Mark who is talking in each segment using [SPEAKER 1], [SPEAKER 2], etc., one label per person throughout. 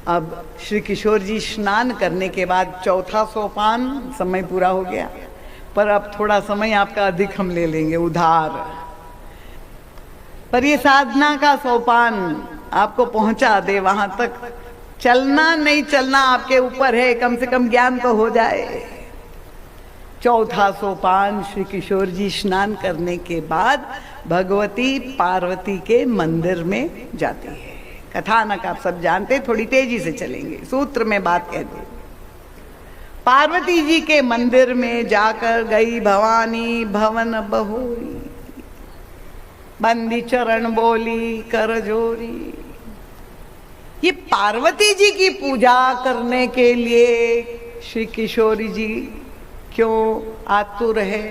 [SPEAKER 1] अब श्री किशोर जी स्नान करने के बाद चौथा सोपान, समय पूरा हो गया, पर अब थोड़ा समय आपका अधिक हम ले लेंगे उधार। पर ये साधना का सोपान आपको पहुंचा दे वहां तक, चलना नहीं चलना आपके ऊपर है, कम से कम ज्ञान तो हो जाए। चौथा सोपान, श्री किशोर जी स्नान करने के बाद भगवती पार्वती के मंदिर में जाती है। कथानक आप सब जानते, थोड़ी तेजी से चलेंगे, सूत्र में बात कह दे। पार्वती जी के मंदिर में जाकर गई भवानी भवन बहोरी, बंदी चरण बोली कर जोरी। ये पार्वती जी की पूजा करने के लिए श्री किशोरी जी क्यों आतुर है?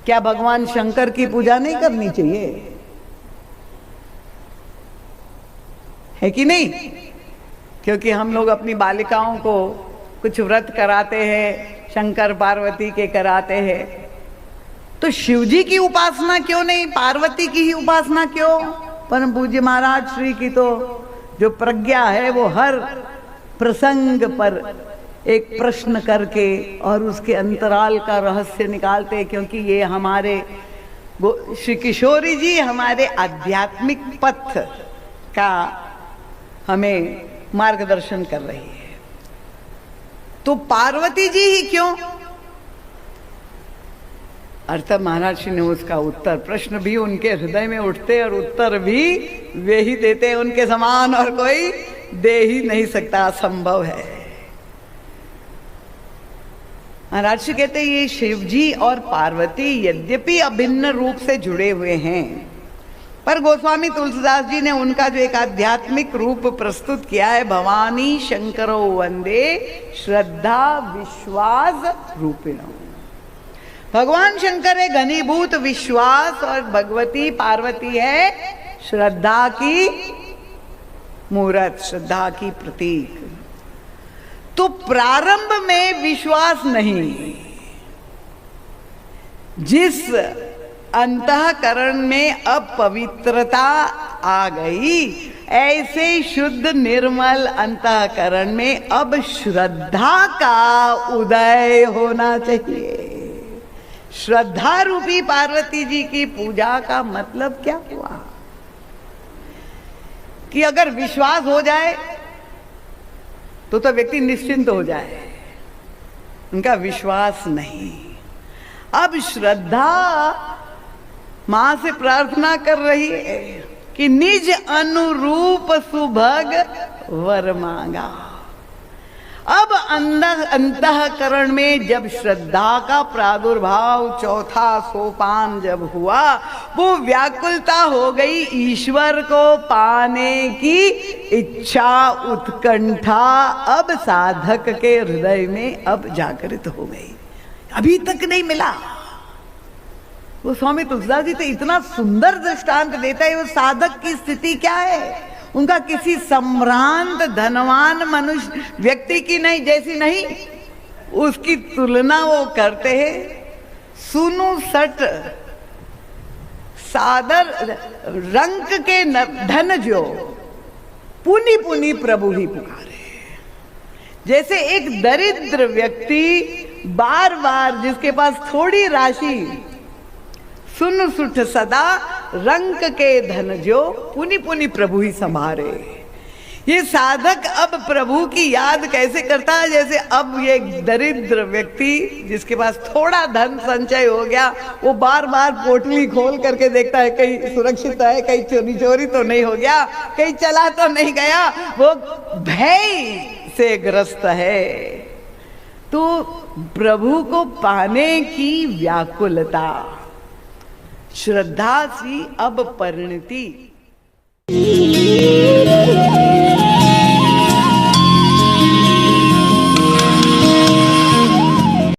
[SPEAKER 1] क्या भगवान शंकर की पूजा नहीं करनी चाहिए? है कि नहीं? क्योंकि हम लोग अपनी बालिकाओं को कुछ व्रत कराते हैं, शंकर पार्वती के कराते हैं, तो शिव जी की उपासना क्यों नहीं, पार्वती की ही उपासना क्यों? परम पूज्य महाराज श्री की तो जो प्रज्ञा है वो हर प्रसंग पर एक प्रश्न करके और उसके अंतराल का रहस्य निकालते, क्योंकि ये हमारे श्री किशोरी जी हमारे आध्यात्मिक पथ का हमें मार्गदर्शन कर रही है। तो पार्वती जी ही क्यों? अर्थात महाराज श्री ने उसका उत्तर, प्रश्न भी उनके हृदय में उठते और उत्तर भी वे ही देते, उनके समान और कोई दे ही नहीं सकता, असंभव है। महाराज श्री कहते ये शिव जी और पार्वती यद्यपि अभिन्न रूप से जुड़े हुए हैं, पर गोस्वामी तुलसीदास जी ने उनका जो एक आध्यात्मिक रूप प्रस्तुत किया है, भवानी शंकरो वंदे श्रद्धा विश्वास रूपिणो। भगवान शंकर है घनीभूत विश्वास और भगवती पार्वती है श्रद्धा की मूर्त, श्रद्धा की प्रतीक। तो प्रारंभ में विश्वास नहीं, जिस अंतःकरण में अपवित्रता आ गई, ऐसे शुद्ध निर्मल अंतःकरण में अब श्रद्धा का उदय होना चाहिए। श्रद्धा रूपी पार्वती जी की पूजा का मतलब क्या हुआ कि अगर विश्वास हो जाए तो व्यक्ति निश्चिंत हो जाए, उनका विश्वास नहीं। अब श्रद्धा मां से प्रार्थना कर रही है कि निज अनुरूप सुभग वर मांगा। अब अंतःकरण में जब श्रद्धा का प्रादुर्भाव, चौथा सोपान जब हुआ, वो व्याकुलता हो गई, ईश्वर को पाने की इच्छा, उत्कंठा अब साधक के हृदय में अब जागृत हो गई। अभी तक नहीं मिला। वो स्वामी तुलसीदास जी तो इतना सुंदर दृष्टांत देता है, वो साधक की स्थिति क्या है, उनका किसी सम्भ्रांत धनवान मनुष्य व्यक्ति की नहीं, जैसी नहीं, उसकी तुलना वो करते हैं। सुनु सट सादर रंक के धन जो पुनि पुनि प्रभु ही पुकारे। जैसे एक दरिद्र व्यक्ति बार बार, जिसके पास थोड़ी राशि, सुन सुठ सदा रंक के धन जो पुनि पुनि प्रभु ही संभारे। ये साधक अब प्रभु की याद कैसे करता है? जैसे अब ये दरिद्र व्यक्ति जिसके पास थोड़ा धन संचय हो गया, वो बार बार पोटली खोल करके देखता है कहीं सुरक्षित है, कहीं चोरी चोरी तो नहीं हो गया, कहीं चला तो नहीं गया, वो भय से ग्रस्त है। तो प्रभु को पाने की व्याकुलता श्रद्धा सी अब परिणति